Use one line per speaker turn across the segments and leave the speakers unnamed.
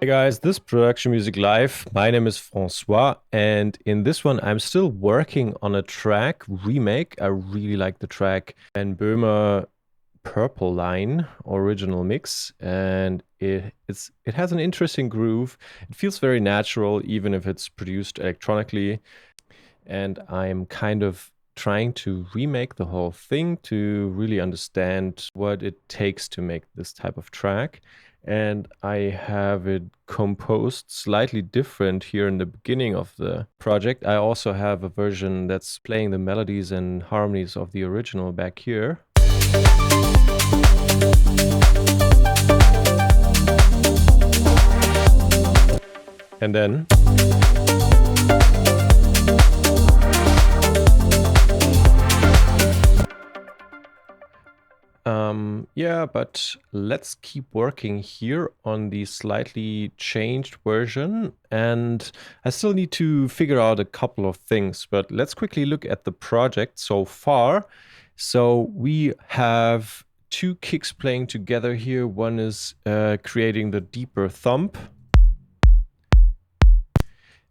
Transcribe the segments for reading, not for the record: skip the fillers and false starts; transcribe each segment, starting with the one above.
Hey guys, this is Production Music Live. My name is Francois, and in this one, I'm still working on a track, Remake. I really like the track, and Böhmer Purple Line original mix, and it has an interesting groove. It feels very natural, even if it's produced electronically. And I'm kind of trying to remake the whole thing to really understand what it takes to make this type of track. And I have it composed slightly different here in the beginning of the project. I also have a version that's playing the melodies and harmonies of the original back here. And then yeah, but let's keep working here on the slightly changed version. And I still need to figure out a couple of things, but let's quickly look at the project so far. So we have two kicks playing together here. One is creating the deeper thump,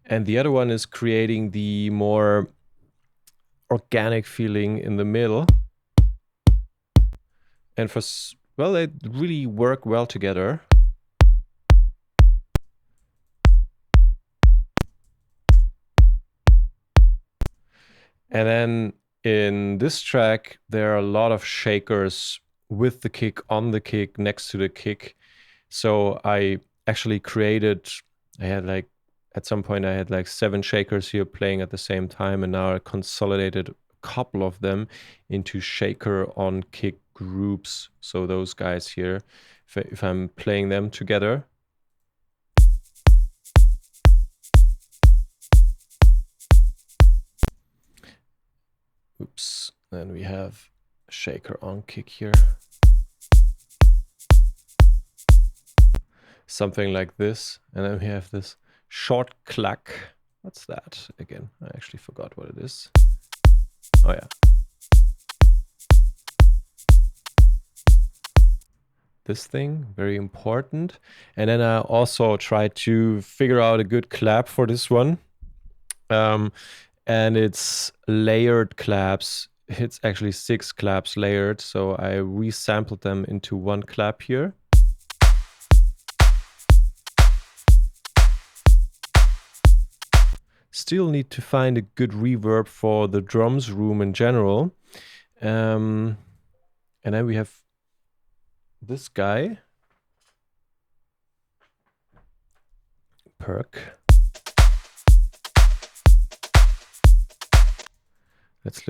and the other one is creating the more organic feeling in the middle. And well, they really work well together. And then in this track, there are a lot of shakers with the kick, on the kick, next to the kick. So I actually at some point I had like 7 shakers here playing at the same time, and now I consolidated a couple of them into shaker on kick groups. So those guys here, if I'm playing them together. Oops, then we have a shaker on kick here. Something like this, and then we have this short clack. What's that again? I actually forgot what it is. Oh yeah. This thing, very important. And then I also tried to figure out a good clap for this one. And it's layered claps. It's actually 6 claps layered. So I resampled them into one clap here. Still need to find a good reverb for the drums room in general. And then we have this guy, Perk. Let's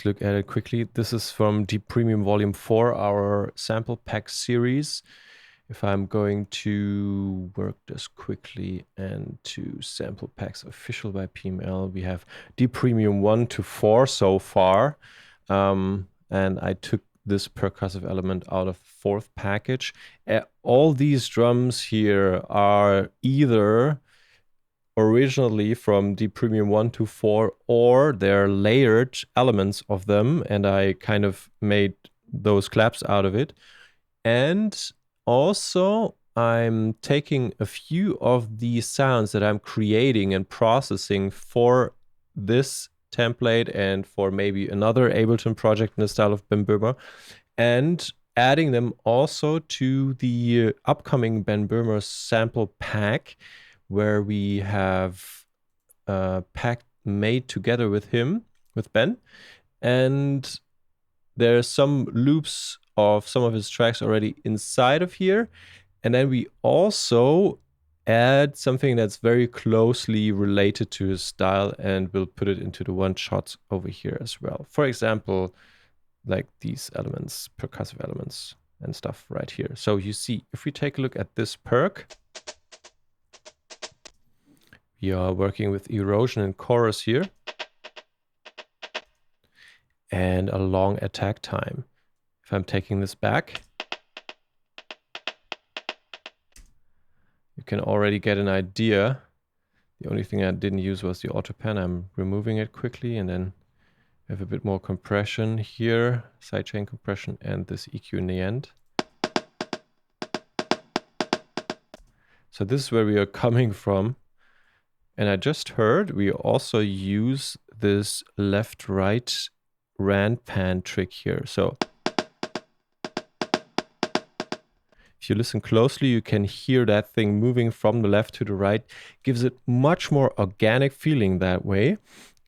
look at it quickly. This is from Deep Premium Volume 4, our sample pack series. If I'm going to work this quickly and to sample packs official by PML, we have Deep Premium 1 to 4 so far. And I took this percussive element out of 4th package. All these drums here are either originally from Deep Premium 1 to 4, or they're layered elements of them, and I kind of made those claps out of it. And also, I'm taking a few of the sounds that I'm creating and processing for this template and for maybe another Ableton project in the style of Ben Böhmer, and adding them also to the upcoming Ben Böhmer sample pack, where we have a pack made together with him, with Ben. And there's some loops of some of his tracks already inside of here. And then we also add something that's very closely related to his style, and we'll put it into the one shots over here as well. For example, like these elements, percussive elements and stuff right here. So you see, if we take a look at this perk, we are working with erosion and chorus here, and a long attack time. If I'm taking this back, you can already get an idea. The only thing I didn't use was the auto pan. I'm removing it quickly, and then we have a bit more compression here, sidechain compression, and this EQ in the end. So this is where we are coming from. And I just heard we also use this left-right rand pan trick here. So if you listen closely, you can hear that thing moving from the left to the right. Gives it much more organic feeling that way.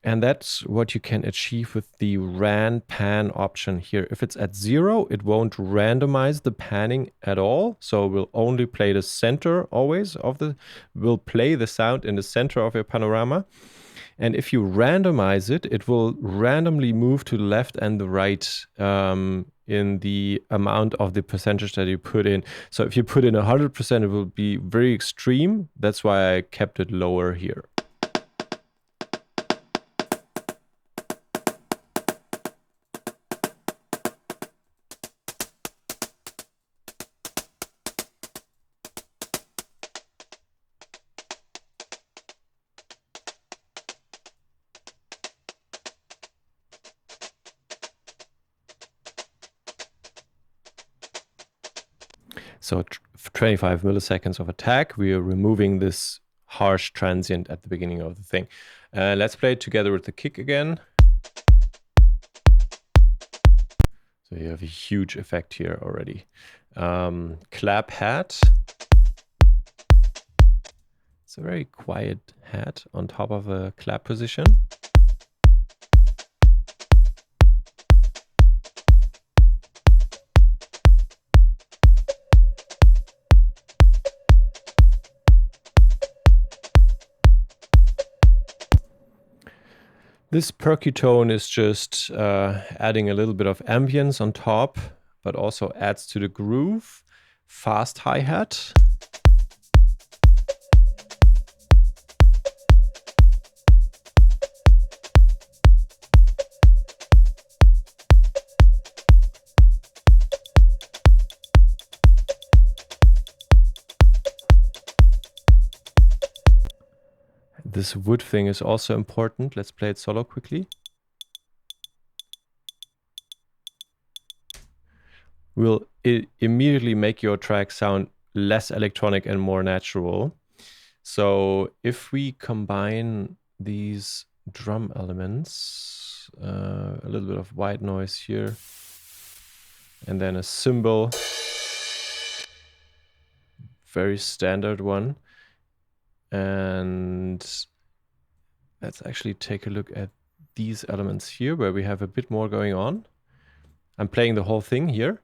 And that's what you can achieve with the rand pan option here. If it's at 0, it won't randomize the panning at all. So we'll only play the center always of the, will play the sound in the center of your panorama. And if you randomize it, it will randomly move to the left and the right in the amount of the percentage that you put in. So if you put in 100%, it will be very extreme. That's why I kept it lower here. So 25 milliseconds of attack, we are removing this harsh transient at the beginning of the thing. Let's play it together with the kick again. So you have a huge effect here already. Clap hat. It's a very quiet hat on top of a clap position. This percutone is just adding a little bit of ambience on top, but also adds to the groove. Fast hi-hat. This wood thing is also important. Let's play it solo quickly. Will immediately make your track sound less electronic and more natural. So if we combine these drum elements, a little bit of white noise here, and then a cymbal, very standard one. And let's actually take a look at these elements here where we have a bit more going on. I'm playing the whole thing here.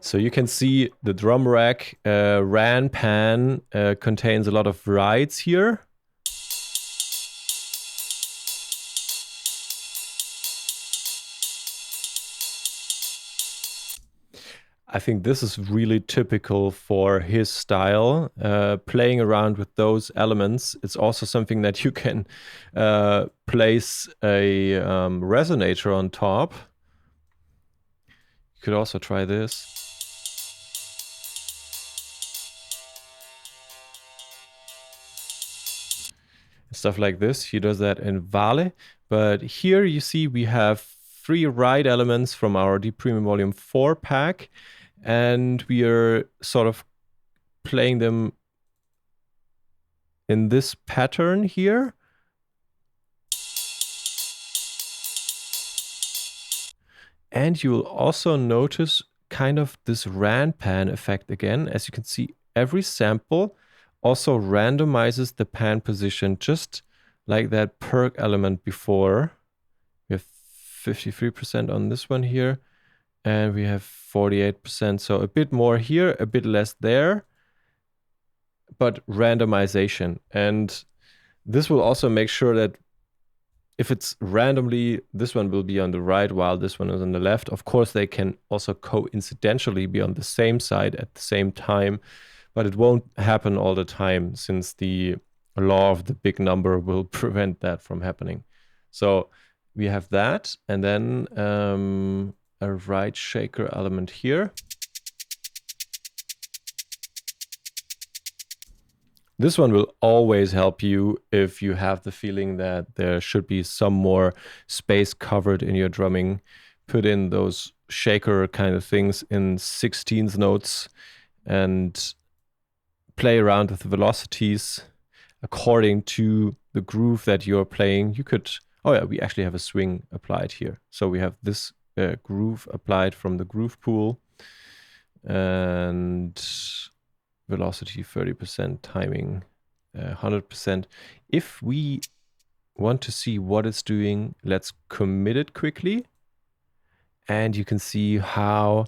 So you can see the drum rack, ran pan contains a lot of rides here. I think this is really typical for his style, playing around with those elements. It's also something that you can place a resonator on top. You could also try this. Stuff like this. He does that in Vale. But here you see we have 3 ride elements from our Deep Premium Volume 4 pack. And we are sort of playing them in this pattern here. And you will also notice kind of this rand pan effect again. As you can see, every sample also randomizes the pan position just like that perk element before. We have 53% on this one here, and we have 48%. So a bit more here, a bit less there, but randomization. And this will also make sure that if it's randomly, this one will be on the right while this one is on the left. Of course, they can also coincidentally be on the same side at the same time, but it won't happen all the time since the law of the big number will prevent that from happening. So we have that, and then a right shaker element here. This one will always help you if you have the feeling that there should be some more space covered in your drumming. Put in those shaker kind of things in 16th notes and play around with the velocities according to the groove that you're playing. You could, oh yeah, we actually have a swing applied here. So we have this groove applied from the groove pool, and velocity 30%, timing 100%. If we want to see what it's doing, let's commit it quickly. And you can see how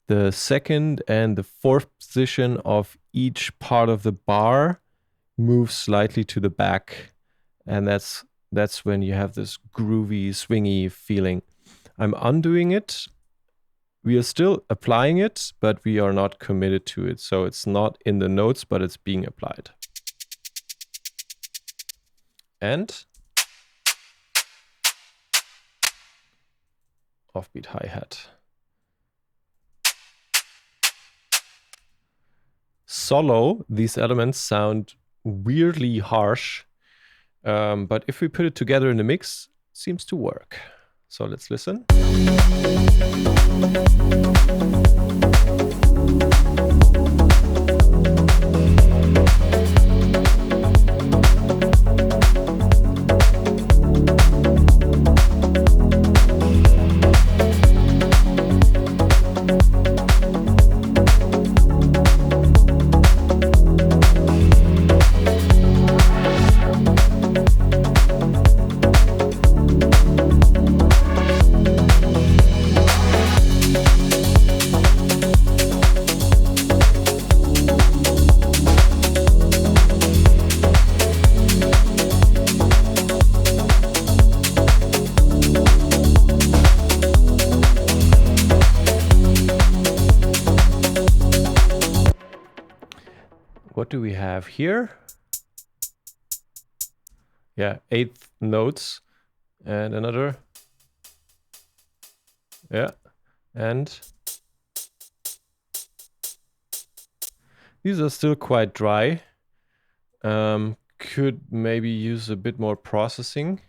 the second and the fourth position of each part of the bar moves slightly to the back. And that's when you have this groovy, swingy feeling. I'm undoing it. We are still applying it, but we are not committed to it. So it's not in the notes, but it's being applied. And offbeat hi-hat. Solo, these elements sound weirdly harsh, but if we put it together in the mix, it seems to work. So let's listen. What do we have here? Yeah, 8th notes and another. Yeah, and these are still quite dry. Could maybe use a bit more processing.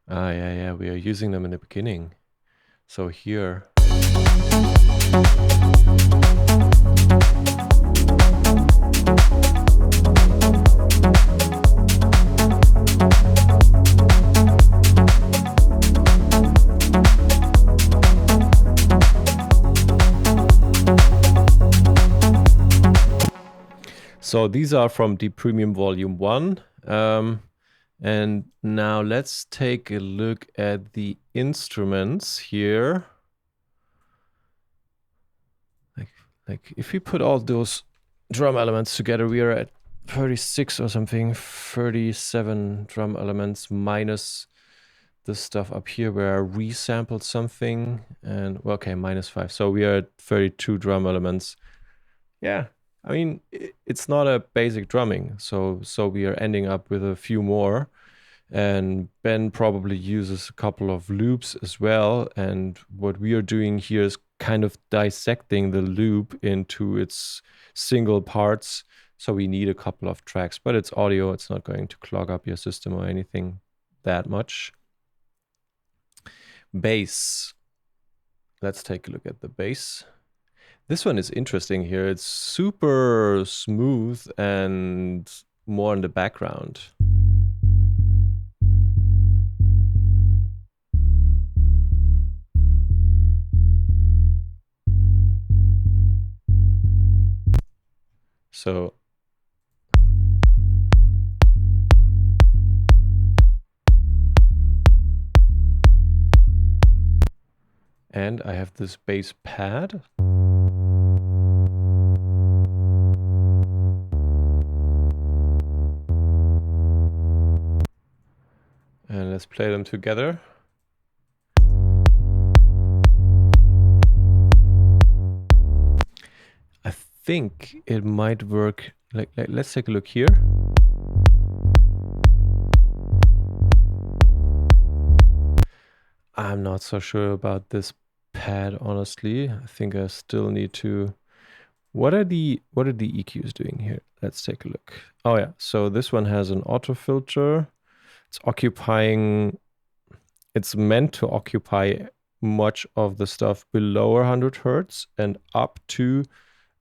Ah, yeah, we are using them in the beginning. So here. So these are from Deep Premium Volume 1. And now let's take a look at the instruments here. Like if we put all those drum elements together, we are at 36 or something, 37 drum elements minus the stuff up here where I resampled something, and well, okay, -5. So we are at 32 drum elements. Yeah, I mean, it's not a basic drumming, so we are ending up with a few more. And Ben probably uses a couple of loops as well. And what we are doing here is kind of dissecting the loop into its single parts. So we need a couple of tracks, but it's audio. It's not going to clog up your system or anything that much. Bass. Let's take a look at the bass. This one is interesting here. It's super smooth and more in the background. So and I have this bass pad. And let's play them together. I think it might work. Like let's take a look here. I'm not so sure about this pad, honestly. I think I still need to... What are the EQs doing here? Let's take a look. Oh yeah, so this one has an auto filter. It's occupying... It's meant to occupy much of the stuff below 100 Hertz and up to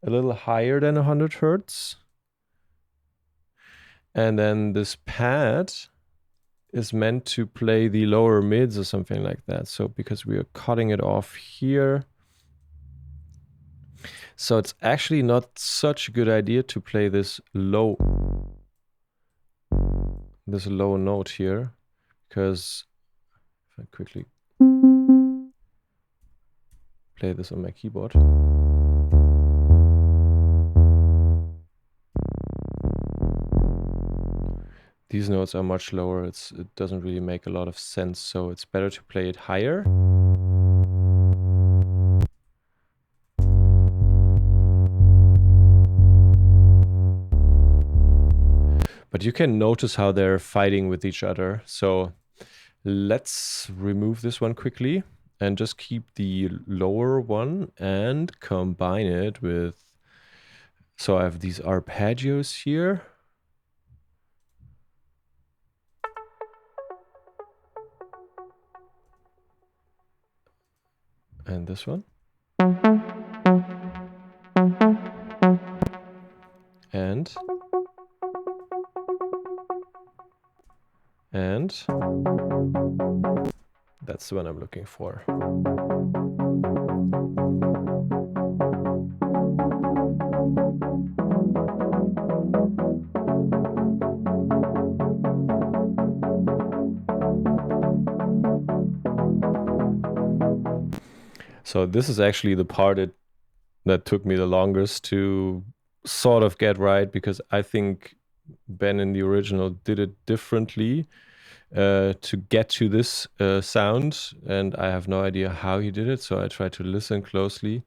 a little higher than 100 Hertz. And then this pad is meant to play the lower mids or something like that. So because we are cutting it off here. So it's actually not such a good idea to play this low note here, because if I quickly play this on my keyboard. These notes are much lower. It doesn't really make a lot of sense, so it's better to play it higher. But you can notice how they're fighting with each other. So let's remove this one quickly and just keep the lower one and combine it with... So I have these arpeggios here. And this one. And that's the one I'm looking for. So this is actually the part that took me the longest to sort of get right, because I think Ben in the original did it differently to get to this sound, and I have no idea how he did it, so I tried to listen closely.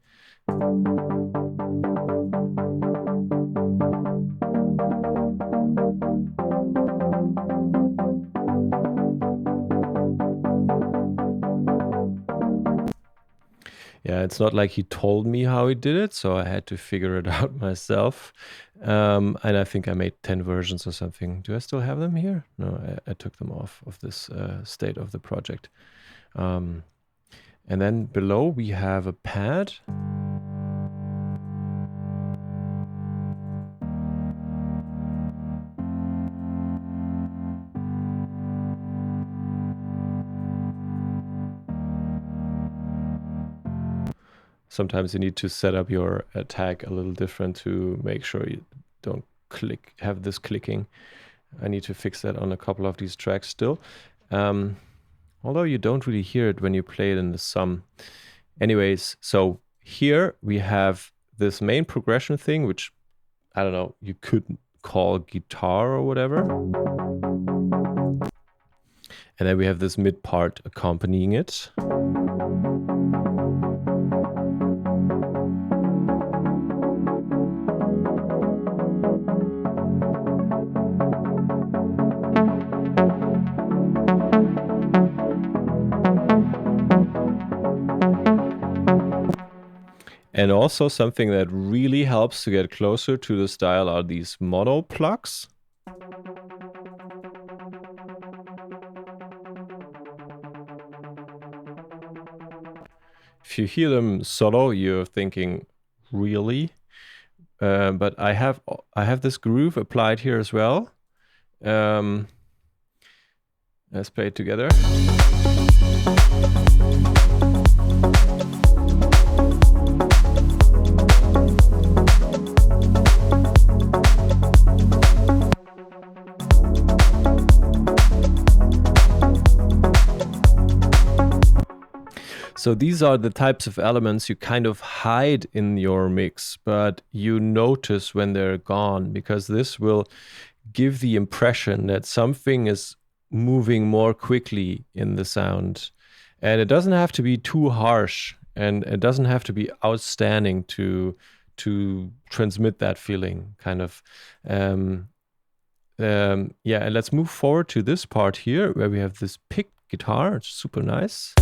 Yeah, it's not like he told me how he did it, so I had to figure it out myself. And I think I made 10 versions or something. Do I still have them here? No, I took them off of this state of the project. And then below we have a pad. Sometimes you need to set up your tag a little different to make sure you don't have this clicking. I need to fix that on a couple of these tracks still. Although you don't really hear it when you play it in the sum. Anyways, so here we have this main progression thing, which, I don't know, you could call guitar or whatever. And then we have this mid part accompanying it. And also something that really helps to get closer to the style are these mono plugs. If you hear them solo, you're thinking, really? But I have this groove applied here as well. Let's play it together. So these are the types of elements you kind of hide in your mix, but you notice when they're gone, because this will give the impression that something is moving more quickly in the sound. And it doesn't have to be too harsh, and it doesn't have to be outstanding to transmit that feeling, kind of. Yeah, and let's move forward to this part here where we have this picked guitar. It's super nice.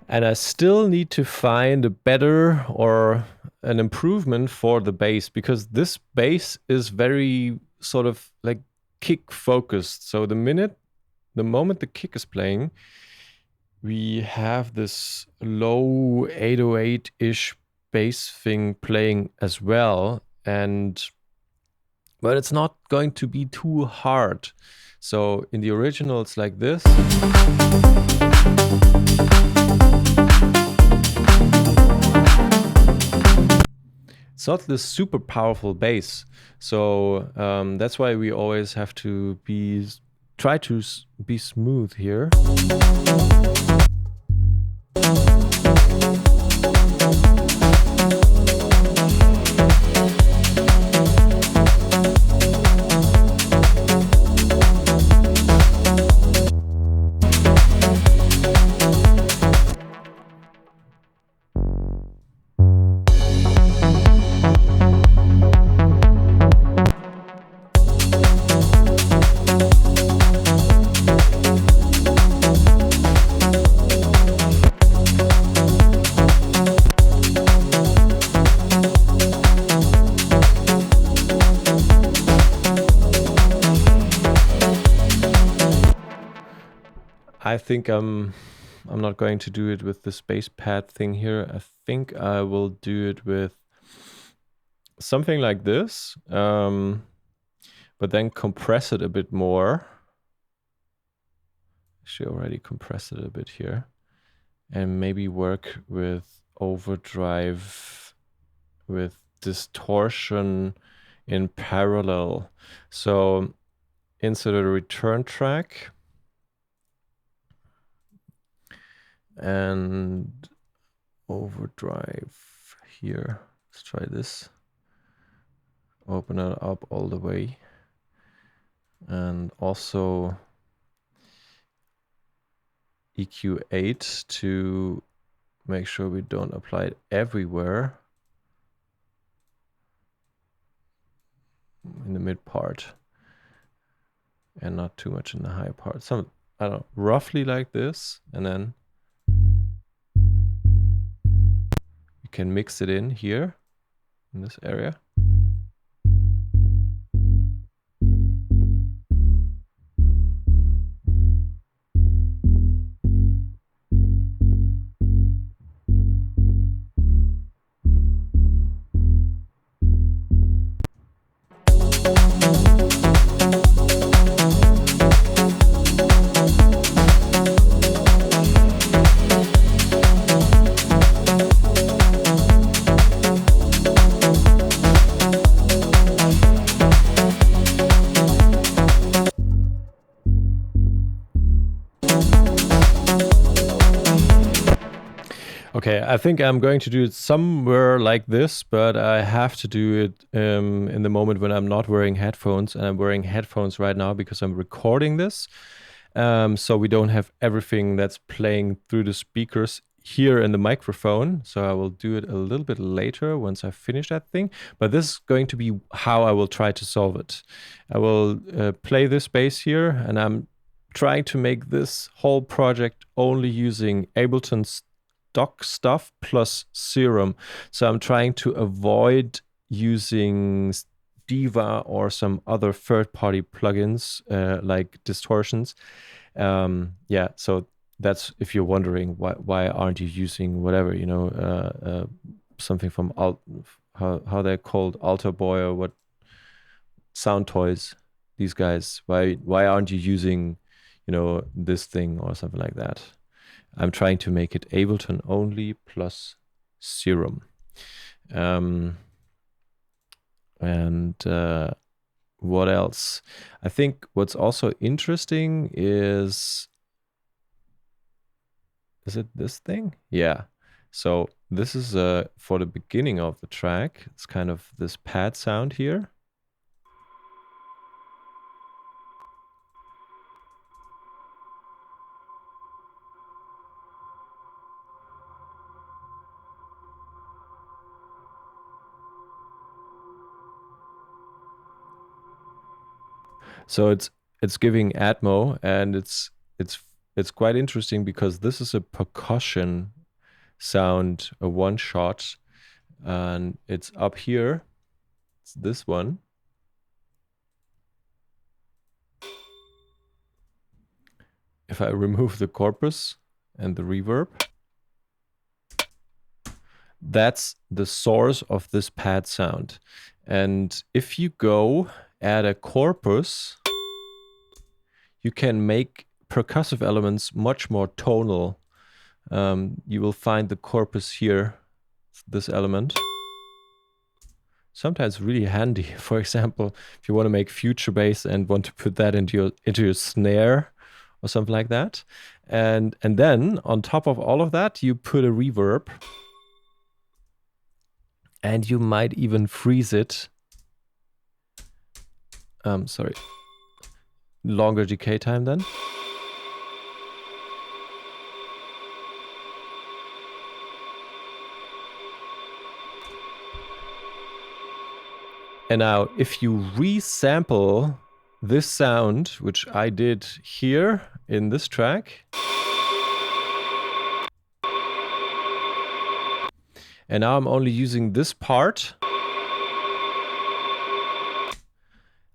And I still need to find a better or an improvement for the bass, because this bass is very sort of like kick focused. So the moment the kick is playing, we have this low 808-ish bass thing playing as well. But it's not going to be too hard. So in the original, it's like this. It's not this super powerful bass. So that's why we always have to try to be smooth here. I think I'm not going to do it with the space pad thing here. I think I will do it with something like this, but then compress it a bit more. She already compressed it a bit here, and maybe work with overdrive, with distortion in parallel. So insert a return track and overdrive here. Let's try this. Open it up all the way. And also EQ8 to make sure we don't apply it everywhere in the mid part and not too much in the high part. Some, I don't know, roughly like this, and then you can mix it in here in this area. Okay, I think I'm going to do it somewhere like this, but I have to do it in the moment when I'm not wearing headphones, and I'm wearing headphones right now because I'm recording this. So we don't have everything that's playing through the speakers here in the microphone. So I will do it a little bit later once I finish that thing. But this is going to be how I will try to solve it. I will play this bass here, and I'm trying to make this whole project only using Ableton's stock stuff plus Serum. So I'm trying to avoid using Diva or some other third-party plugins like distortions. Yeah, so that's if you're wondering why aren't you using whatever, you know, something from how they're called, Alter Boy or what, Sound Toys, these guys. Why aren't you using, you know, this thing or something like that? I'm trying to make it Ableton only plus Serum. What else? I think what's also interesting is it this thing? Yeah. So This is for the beginning of the track. It's kind of this pad sound here. So it's giving Atmo, and it's quite interesting because this is a percussion sound, a one shot, and it's up here. It's this one. If I remove the corpus and the reverb, that's the source of this pad sound. And if you go add a corpus, you can make percussive elements much more tonal. You will find the corpus here, this element. Sometimes really handy. For example, if you want to make future bass and want to put that into your snare or something like that. And then on top of all of that, you put a reverb. And you might even freeze it. Sorry. Longer decay time then. And now, if you resample this sound, which I did here in this track, and now I'm only using this part,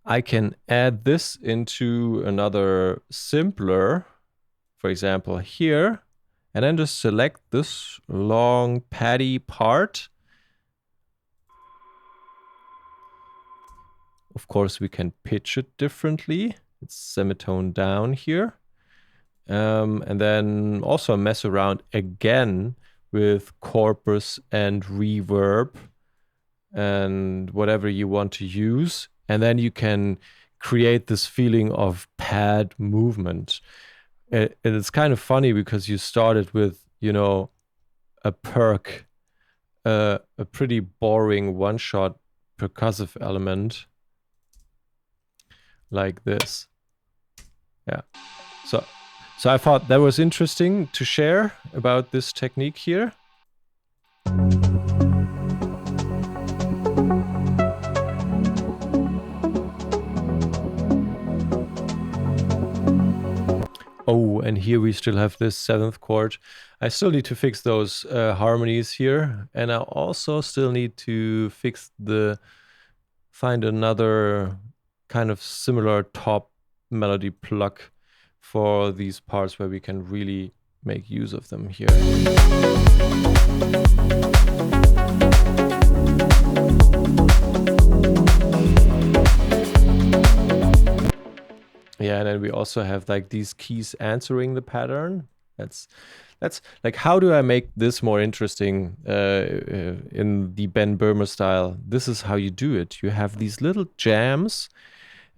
I can add this into another simpler, for example, here, and then just select this long paddy part. Of course, we can pitch it differently. It's semitone down here. And then also mess around again with corpus and reverb and whatever you want to use. And then you can create this feeling of pad movement. It's kind of funny because you started with, you know, a perk, a pretty boring one-shot percussive element like this. Yeah. So I thought that was interesting to share about this technique here. Oh, and here we still have this 7th chord. I still need to fix those harmonies here. And I also still need to find another kind of similar top melody plug for these parts where we can really make use of them here. Yeah, and then we also have like these keys answering the pattern. That's like, how do I make this more interesting in the Ben Böhmer style? This is how you do it. You have these little jams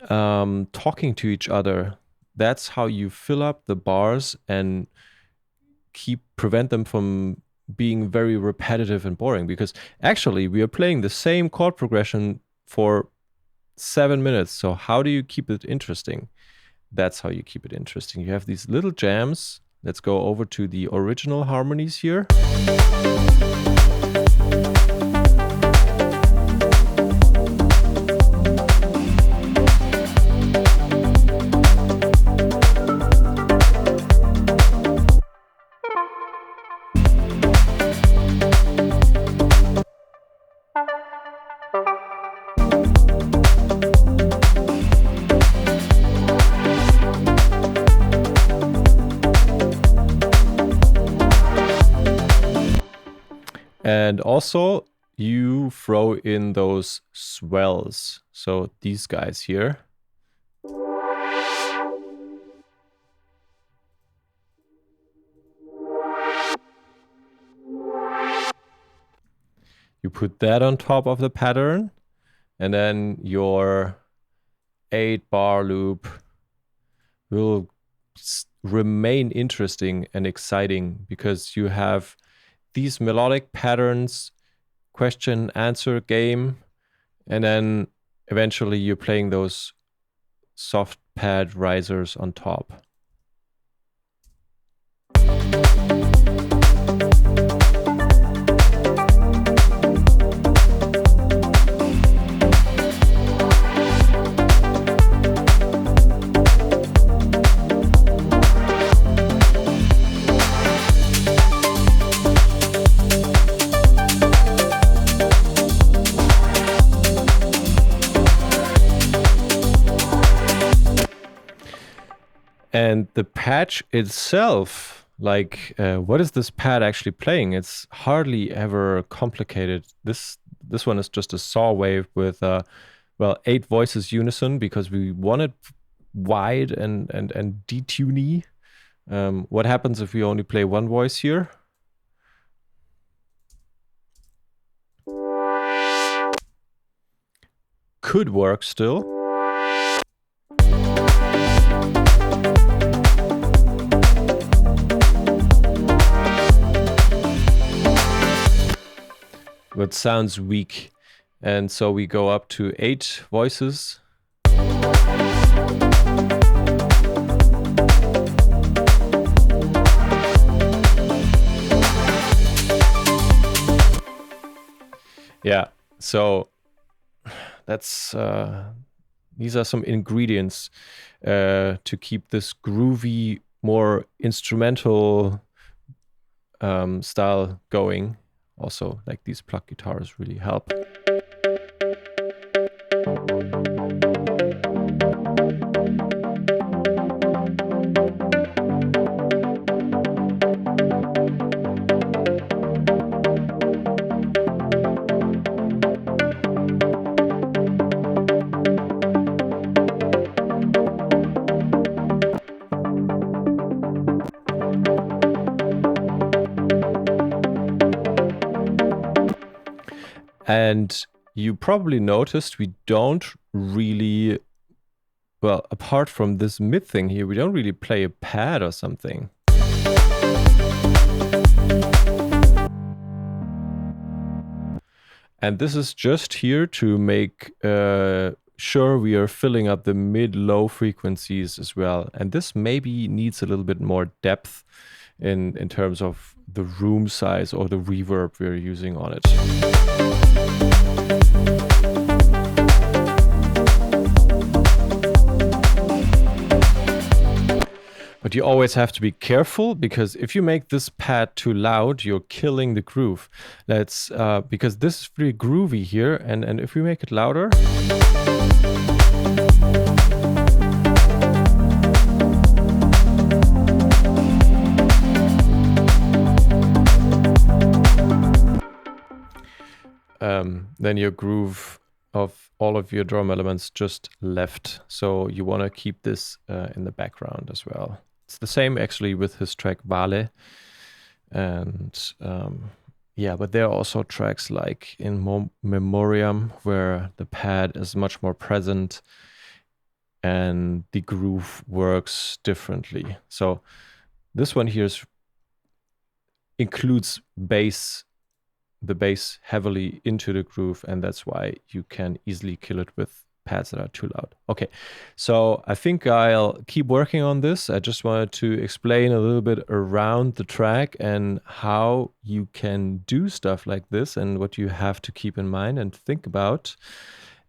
talking to each other. That's how you fill up the bars and prevent them from being very repetitive and boring, because actually we are playing the same chord progression for 7 minutes. So how do you keep it interesting? That's how you keep it interesting. You have these little jams. Let's go over to the original harmonies here. And also you throw in those swells. So these guys here. You put that on top of the pattern, and then your 8-bar loop will remain interesting and exciting because you have these melodic patterns, question answer game, and then eventually you're playing those soft pad risers on top. And the patch itself, like, what is this pad actually playing? It's hardly ever complicated. This one is just a saw wave with, well, 8 voices unison because we want it wide and detuney. What happens if we only play one voice here? Could work still. But sounds weak. And so we go up to 8 voices. Yeah, so that's these are some ingredients to keep this groovy, more instrumental style going. Also, like, these plug guitars really help. And you probably noticed we don't really, well, apart from this mid thing here, we don't really play a pad or something. And this is just here to make sure we are filling up the mid-low frequencies as well. And this maybe needs a little bit more depth in terms of the room size or the reverb we're using on it. But you always have to be careful, because if you make this pad too loud, you're killing the groove. That's because this is pretty groovy here, and if we make it louder, then your groove of all of your drum elements just left. So you want to keep this in the background as well. It's the same actually with his track Vale. And yeah, but there are also tracks like in Memoriam where the pad is much more present and the groove works differently. So this one here includes bass, the bass heavily into the groove, and that's why you can easily kill it with pads that are too loud. Okay, so I think I'll keep working on this. I just wanted to explain a little bit around the track and how you can do stuff like this and what you have to keep in mind and think about.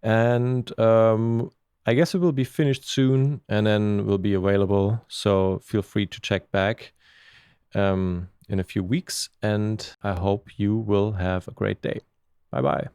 And I guess it will be finished soon and then will be available, so feel free to check back in a few weeks, and I hope you will have a great day. Bye-bye.